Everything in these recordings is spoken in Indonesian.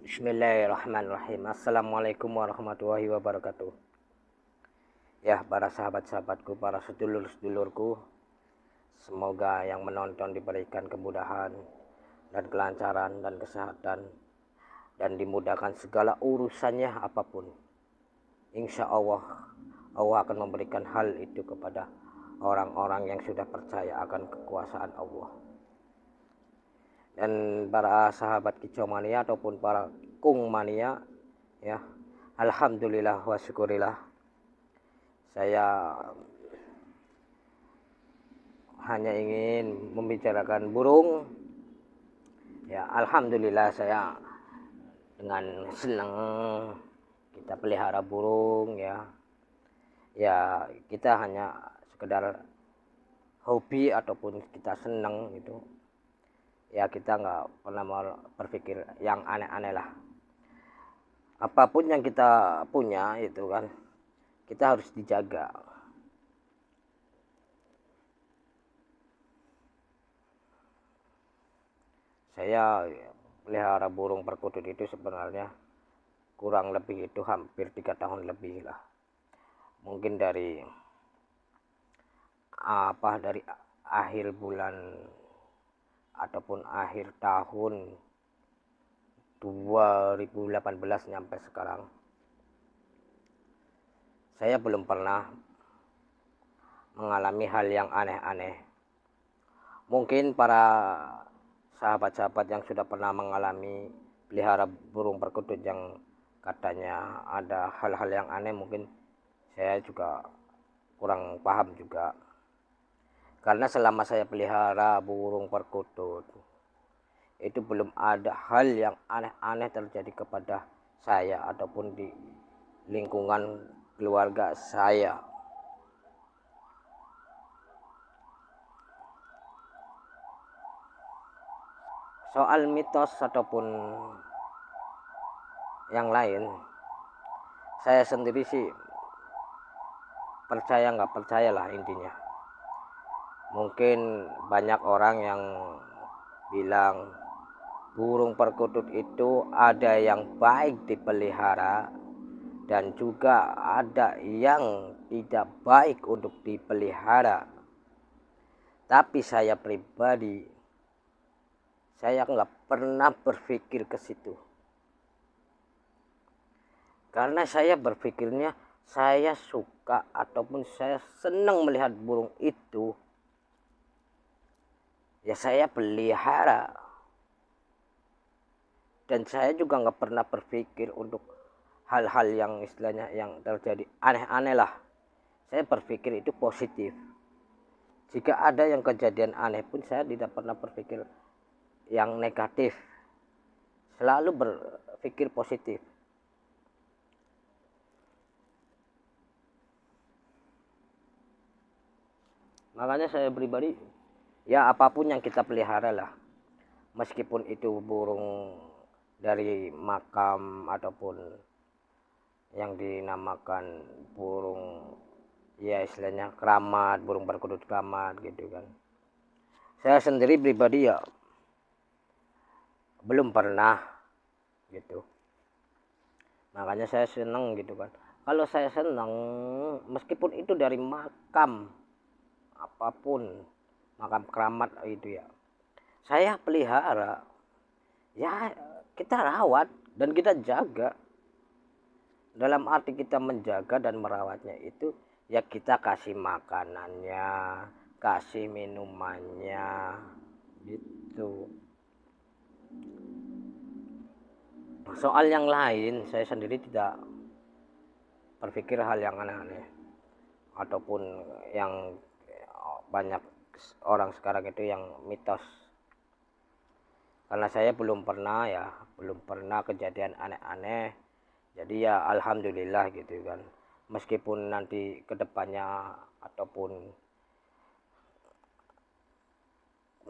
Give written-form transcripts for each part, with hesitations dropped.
Bismillahirrahmanirrahim. Assalamualaikum warahmatullahi wabarakatuh. Ya, para sahabat-sahabatku, para sedulur-sedulurku, semoga yang menonton diberikan kemudahan dan kelancaran dan kesehatan dan dimudahkan segala urusannya apapun. Insya Allah, Allah akan memberikan hal itu kepada orang-orang yang sudah percaya akan kekuasaan Allah. Dan para sahabat kicau mania ataupun para kung mania, ya, alhamdulillah wa syukurillah, saya hanya ingin membicarakan burung. Ya, alhamdulillah saya dengan senang kita pelihara burung, ya. Ya, kita hanya sekedar hobi ataupun kita senang gitu. Ya, kita nggak pernah mau berpikir yang aneh-aneh lah. Apapun yang kita punya itu kan, kita harus dijaga. Saya pelihara burung perkutut itu sebenarnya kurang lebih itu hampir 3 tahun lebih lah. Mungkin dari akhir bulan ataupun akhir tahun 2018 sampai sekarang, saya belum pernah mengalami hal yang aneh-aneh. Mungkin para sahabat-sahabat yang sudah pernah mengalami pelihara burung perkutut yang katanya ada hal-hal yang aneh, mungkin saya juga kurang paham juga. Karena selama saya pelihara burung perkutut, itu belum ada hal yang aneh-aneh terjadi kepada saya ataupun di lingkungan keluarga saya. Soal mitos ataupun yang lain, saya sendiri sih percaya nggak percaya lah intinya. Mungkin banyak orang yang bilang burung perkutut itu ada yang baik dipelihara dan juga ada yang tidak baik untuk dipelihara. Tapi saya pribadi, saya nggak pernah berpikir ke situ. Karena saya berpikirnya, saya suka ataupun saya senang melihat burung itu, ya saya pelihara. Dan saya juga nggak pernah berpikir untuk hal-hal yang istilahnya yang terjadi aneh-aneh lah. Saya berpikir itu positif. Jika ada yang kejadian aneh pun saya tidak pernah berpikir yang negatif. Selalu berpikir positif. Makanya saya pribadi, ya apapun yang kita pelihara lah. Meskipun itu burung dari makam ataupun yang dinamakan burung, ya istilahnya keramat, burung perkutut keramat gitu kan. Saya sendiri pribadi ya belum pernah gitu. Makanya saya senang gitu kan. Kalau saya senang, meskipun itu dari makam apapun, makam keramat itu ya, saya pelihara. Ya kita rawat dan kita jaga. Dalam arti kita menjaga dan merawatnya itu, ya kita kasih makanannya, kasih minumannya gitu. Soal yang lain, saya sendiri tidak berpikir hal yang aneh-aneh ataupun yang banyak orang sekarang itu yang mitos. Karena saya belum pernah kejadian aneh-aneh. Jadi ya alhamdulillah gitu kan. Meskipun nanti kedepannya ataupun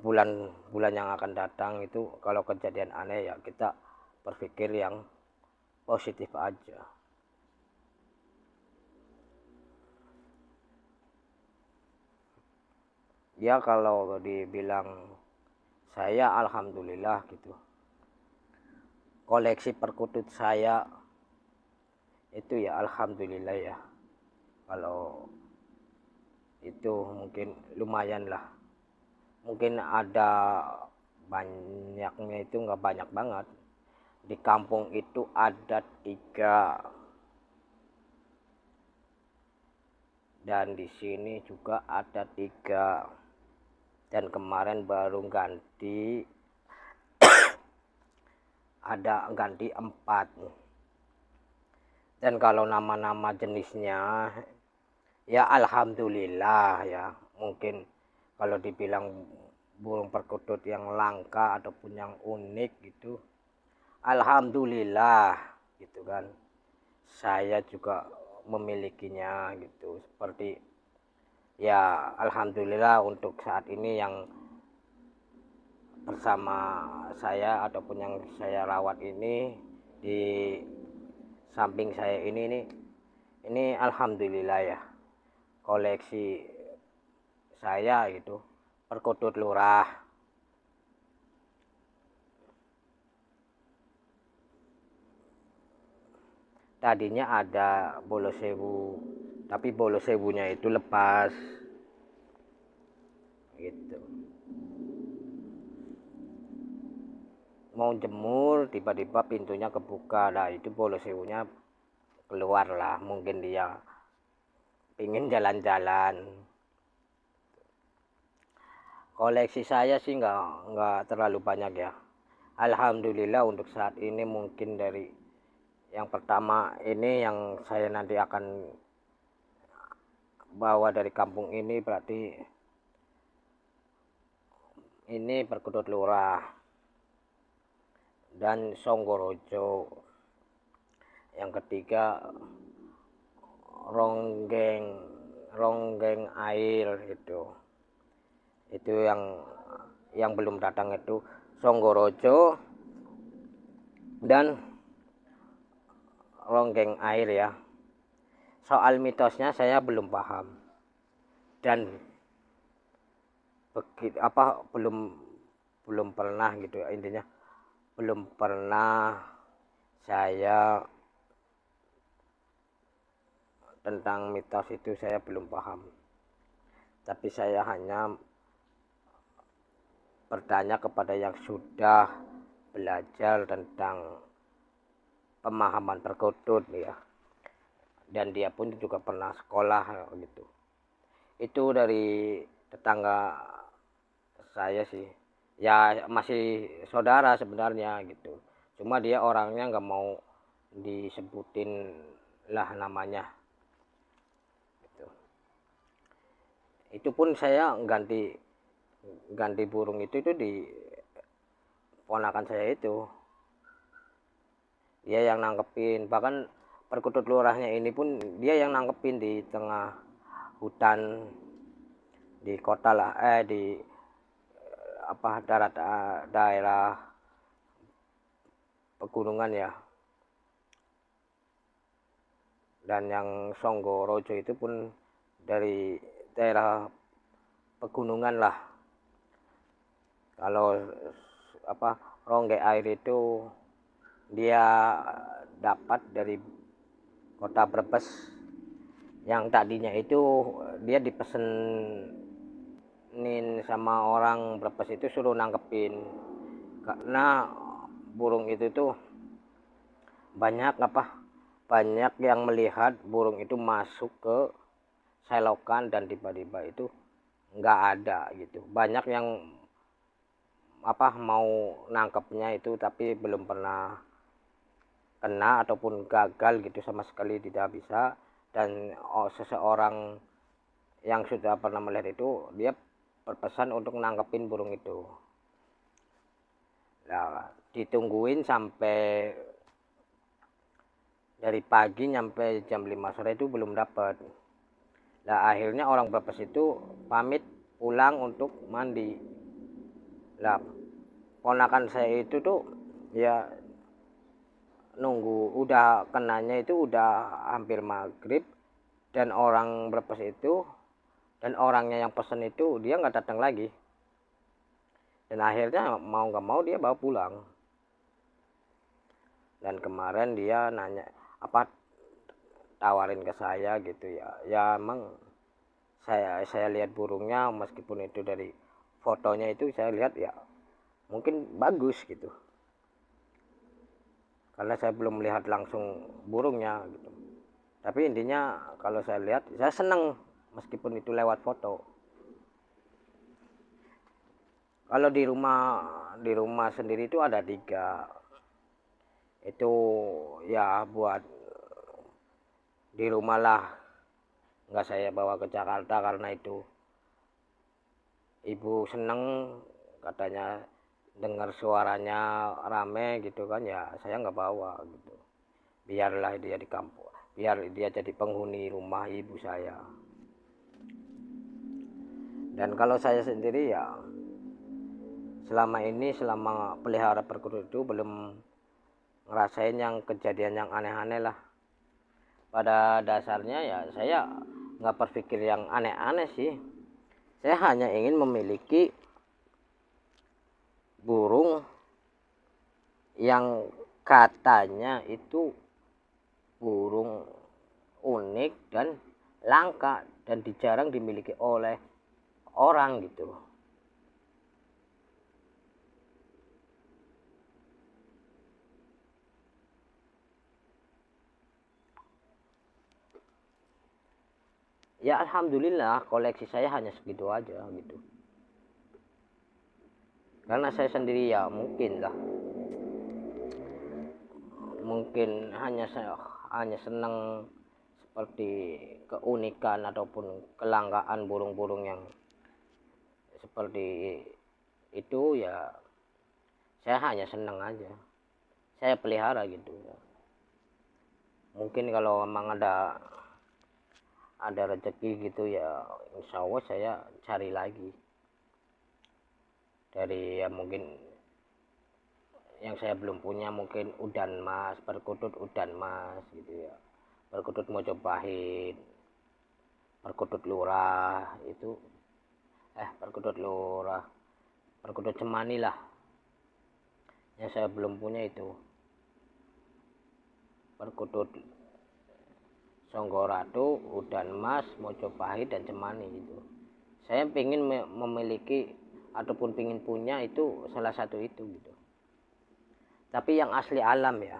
bulan-bulan yang akan datang itu kalau kejadian aneh, ya kita berpikir yang positif aja. Ya kalau dibilang saya alhamdulillah gitu, koleksi perkutut saya itu ya alhamdulillah ya, kalau itu mungkin lumayan lah, mungkin ada banyaknya itu nggak banyak banget. Di kampung itu ada 3 dan di sini juga ada 3 dan kemarin baru ganti, ada ganti 4. Dan kalau nama-nama jenisnya ya alhamdulillah ya, mungkin kalau dibilang burung perkutut yang langka ataupun yang unik gitu, alhamdulillah gitu kan, saya juga memilikinya gitu. Seperti ya alhamdulillah untuk saat ini yang bersama saya ataupun yang saya rawat ini di samping saya ini alhamdulillah ya, koleksi saya gitu perkutut lurah. Tadinya ada bolo sewu, tapi bolo sewunya itu lepas gitu. Mau jemur tiba-tiba pintunya kebuka, lah itu bolo sewunya keluar lah, mungkin dia pingin jalan-jalan. Koleksi saya sih nggak terlalu banyak ya, alhamdulillah untuk saat ini. Mungkin dari yang pertama ini yang saya nanti akan bawa dari kampung ini, berarti ini perkutut lurah dan songgorojo. Yang ketiga ronggeng air itu yang belum datang, itu songgorojo dan ronggeng air ya. Soal mitosnya saya belum paham dan belum pernah gitu ya, intinya belum pernah saya tentang mitos itu, saya belum paham. Tapi saya hanya bertanya kepada yang sudah belajar tentang pemahaman perkutut ya, dan dia pun juga pernah sekolah gitu. Itu dari tetangga saya sih ya, masih saudara sebenarnya gitu, cuma dia orangnya nggak mau disebutin lah namanya gitu. Itu pun saya ganti burung itu di ponakan saya itu, dia yang nangkepin. Bahkan perkutut lurahnya ini pun dia yang nangkepin di tengah hutan di kota lah, di daerah pegunungan ya. Dan yang songgorojo itu pun dari daerah pegunungan lah. Kalau ronggeng air itu dia dapat dari kota Brebes, yang tadinya itu dia dipesenin sama orang Brebes itu suruh nangkepin, karena burung itu tuh banyak yang melihat burung itu masuk ke selokan dan tiba-tiba itu nggak ada gitu. Banyak yang mau nangkepnya itu tapi belum pernah kena ataupun gagal gitu, sama sekali tidak bisa. Dan seseorang yang sudah pernah melihat itu, dia berpesan untuk nangkepin burung itu. Nah, ditungguin sampai dari pagi nyampe jam 5 sore itu belum dapat. Nah, akhirnya orang Brebes itu pamit pulang untuk mandi. Nah, ponakan saya itu tuh ya nunggu, udah kenanya itu udah hampir maghrib, dan orang Brebes itu dan orangnya yang pesen itu dia nggak datang lagi, dan akhirnya mau nggak mau dia bawa pulang. Dan kemarin dia nanya apa, tawarin ke saya gitu ya. Ya emang saya lihat burungnya, meskipun itu dari fotonya itu saya lihat ya mungkin bagus gitu, karena saya belum melihat langsung burungnya gitu. Tapi intinya kalau saya lihat saya senang meskipun itu lewat foto. Kalau di rumah sendiri itu ada 3. Itu ya buat di rumah lah, nggak saya bawa ke Jakarta karena itu ibu seneng katanya dengar suaranya rame gitu kan, ya saya nggak bawa gitu. Biarlah dia di kampung, biar dia jadi penghuni rumah ibu saya. Dan kalau saya sendiri ya selama pelihara perkutut itu belum ngerasain yang kejadian yang aneh-aneh lah. Pada dasarnya ya saya nggak berpikir yang aneh-aneh sih. Saya hanya ingin memiliki burung yang katanya itu burung unik dan langka dan jarang dimiliki oleh orang gitu. Ya alhamdulillah koleksi saya hanya segitu aja gitu. Karena saya sendiri ya mungkin hanya senang seperti keunikan ataupun kelangkaan burung-burung yang seperti itu ya, saya hanya senang aja. Saya pelihara gitu ya. Mungkin kalau memang ada rezeki gitu ya, insya Allah saya cari lagi dari ya mungkin yang saya belum punya, mungkin udan mas, perkutut udan mas gitu ya, perkutut Mojopahit, perkutut lurah itu perkutut lurah, perkutut cemani lah yang saya belum punya itu, perkutut Songgoratu, udan mas, Mojopahit dan cemani itu. Saya ingin memiliki ataupun ingin punya itu salah satu itu gitu. Tapi yang asli alam ya,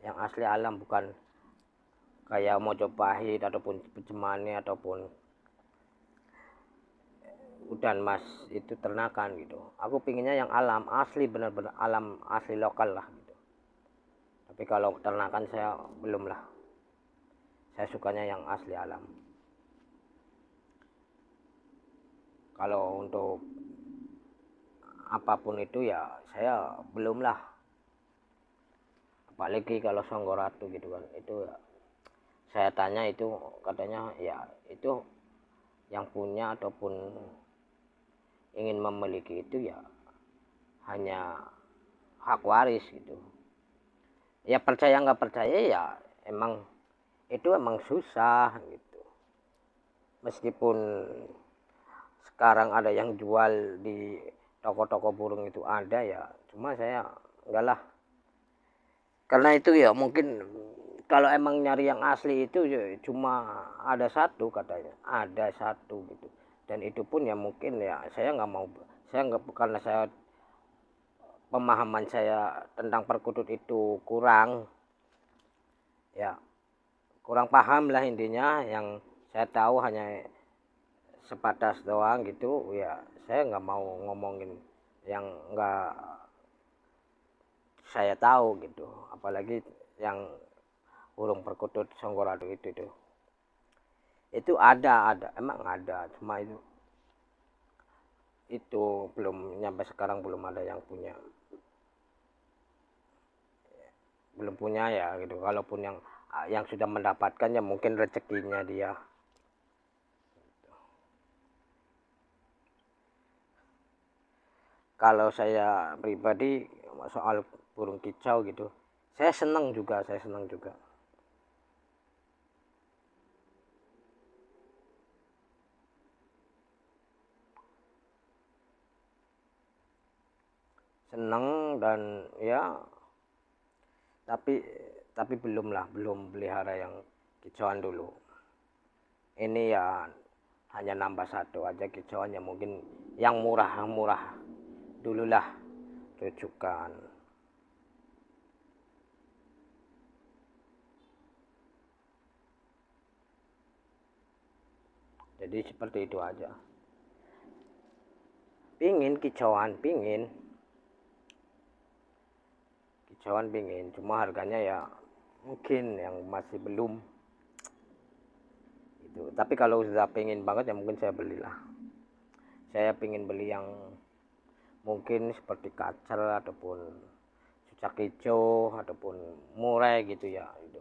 yang asli alam, bukan kayak Mojopahit ataupun cemani ataupun udan mas itu ternakan gitu. Aku pinginnya yang alam asli, benar-benar alam asli lokal lah gitu. Tapi kalau ternakan saya belum lah, saya sukanya yang asli alam. Kalau untuk apapun itu ya saya belum lah, apalagi kalau Songgoratu gitu kan, itu ya, saya tanya itu katanya ya itu yang punya ataupun ingin memiliki itu ya hanya hak waris gitu. Ya percaya nggak percaya ya emang itu emang susah gitu. Meskipun sekarang ada yang jual di toko-toko burung itu ada ya, cuma saya enggak lah. Karena itu ya mungkin kalau emang nyari yang asli itu ya cuma ada satu katanya, ada satu gitu. Dan itu pun ya mungkin ya saya nggak mau, saya nggak, karena saya pemahaman saya tentang perkutut itu kurang ya, kurang paham lah intinya. Yang saya tahu hanya sebatas doang gitu ya, saya nggak mau ngomongin yang nggak saya tahu gitu, apalagi yang burung perkutut Songgorado itu ada emang ada, cuma itu belum nyampe sekarang belum ada yang punya, belum punya ya gitu. Kalaupun yang sudah mendapatkan ya mungkin rezekinya dia. Kalau saya pribadi soal burung kicau gitu, saya senang juga, senang dan ya tapi belum pelihara yang kicauan dulu. Ini ya hanya nambah satu aja kicauannya, mungkin yang murah dululah rujukan. Jadi seperti itu aja. Pingin kicauan, pingin, cuma harganya ya mungkin yang masih belum itu. Tapi kalau sudah pengen banget ya mungkin saya belilah. Saya pengen beli yang mungkin seperti kacer ataupun cucak hijau ataupun murai gitu ya itu.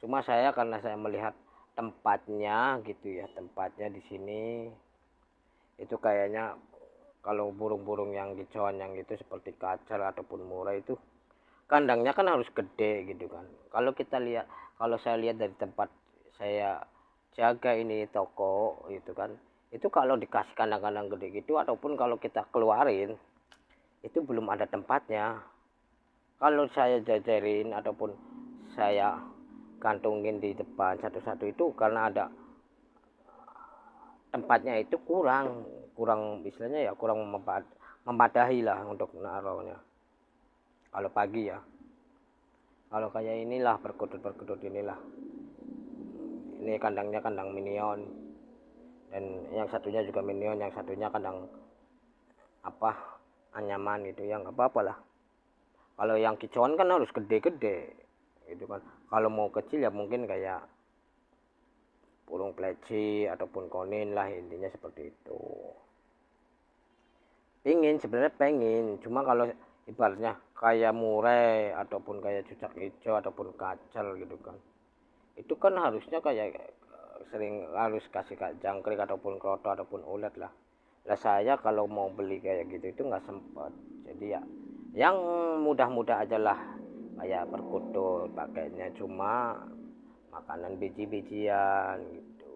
Cuma saya karena saya melihat tempatnya gitu ya, tempatnya di sini itu kayaknya kalau burung-burung yang kicauan yang itu seperti kacer ataupun murai itu kandangnya kan harus gede gitu kan. Kalau saya lihat dari tempat saya jaga ini toko itu kan, itu kalau dikasih kandang-kandang gede gitu ataupun kalau kita keluarin itu belum ada tempatnya. Kalau saya jajarin ataupun saya gantungin di depan satu-satu itu karena ada tempatnya itu kurang istilahnya ya kurang memadahi lah untuk naruhnya kalau pagi ya. Kalau kayak inilah perkutut inilah, ini kandangnya kandang minion dan yang satunya juga minion, yang satunya kandang apa anyaman gitu yang apa lah. Kalau yang kicauan kan harus gede-gede gitu kan. Kalau mau kecil ya mungkin kayak burung pleci ataupun konin lah, intinya seperti itu. Sebenarnya pengen, cuma kalau ibaratnya kayak murai ataupun kayak cucak hijau ataupun kacer gitu kan, itu kan harusnya kayak sering harus kasih jangkrik ataupun kroto ataupun ulet lah. Saya kalau mau beli kayak gitu itu nggak sempat, jadi ya yang mudah-mudah aja lah kayak perkutut pakainya cuma makanan biji-bijian gitu.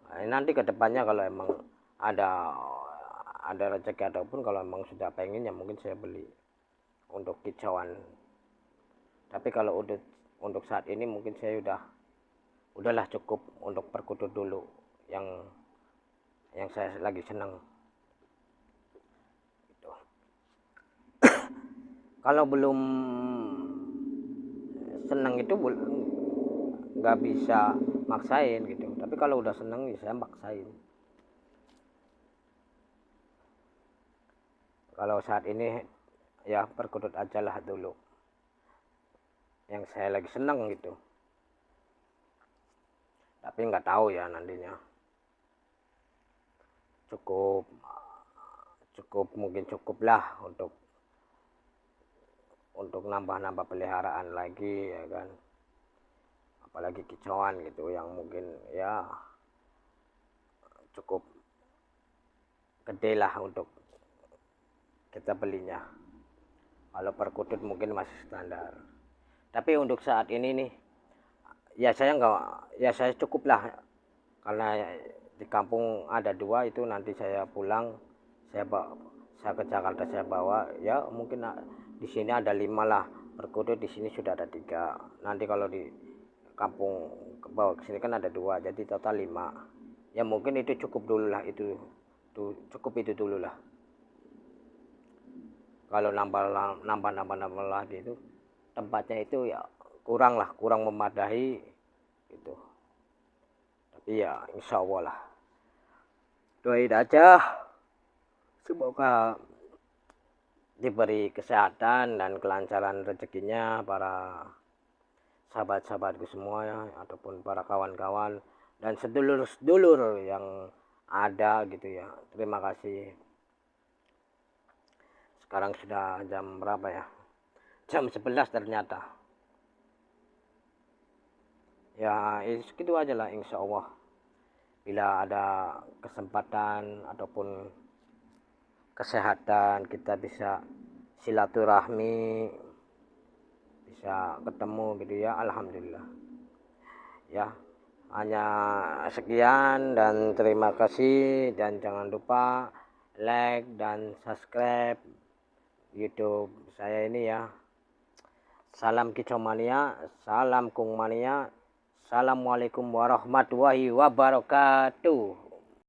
Nah, nanti kedepannya kalau emang ada rezeki ataupun kalau emang sudah pengen ya mungkin saya beli untuk kicauan. Tapi kalau untuk saat ini mungkin saya udahlah cukup untuk perkutut dulu yang saya lagi senang gitu. Kalau belum senang itu nggak bisa maksain gitu, tapi kalau udah senang ya saya maksain. Kalau saat ini ya perkutut aja lah dulu yang saya lagi senang gitu, tapi nggak tahu ya nantinya mungkin cukup lah untuk nambah peliharaan lagi ya kan, apalagi kicauan gitu yang mungkin ya cukup gede lah untuk kita belinya. Kalau perkutut mungkin masih standar, tapi untuk saat ini nih ya saya cukup lah karena di kampung ada 2 itu, nanti saya pulang saya ke Jakarta saya bawa ya mungkin di sini ada 5 lah perkutut, di sini sudah ada 3, nanti kalau di kampung ke bawah ke sini kan ada 2 jadi total 5 ya mungkin itu cukup dulu lah, itu dulu lah. Kalau nambah lagi itu tempatnya itu ya kurang memadahi gitu, tapi ya insya Allah lah, doain aja semoga diberi kesehatan dan kelancaran rezekinya para sahabat-sahabatku semua ya, ataupun para kawan-kawan dan sedulur-sedulur yang ada gitu ya. Terima kasih. Sekarang sudah jam berapa ya? Jam 11 ternyata. Ya segitu aja lah, insya Allah. Bila ada kesempatan ataupun kesehatan kita bisa silaturahmi, bisa ketemu gitu ya, alhamdulillah ya. Hanya sekian dan terima kasih, dan jangan lupa like dan subscribe YouTube saya ini ya. Salam kicomania, salam kungmania. Assalamualaikum warahmatullahi wabarakatuh.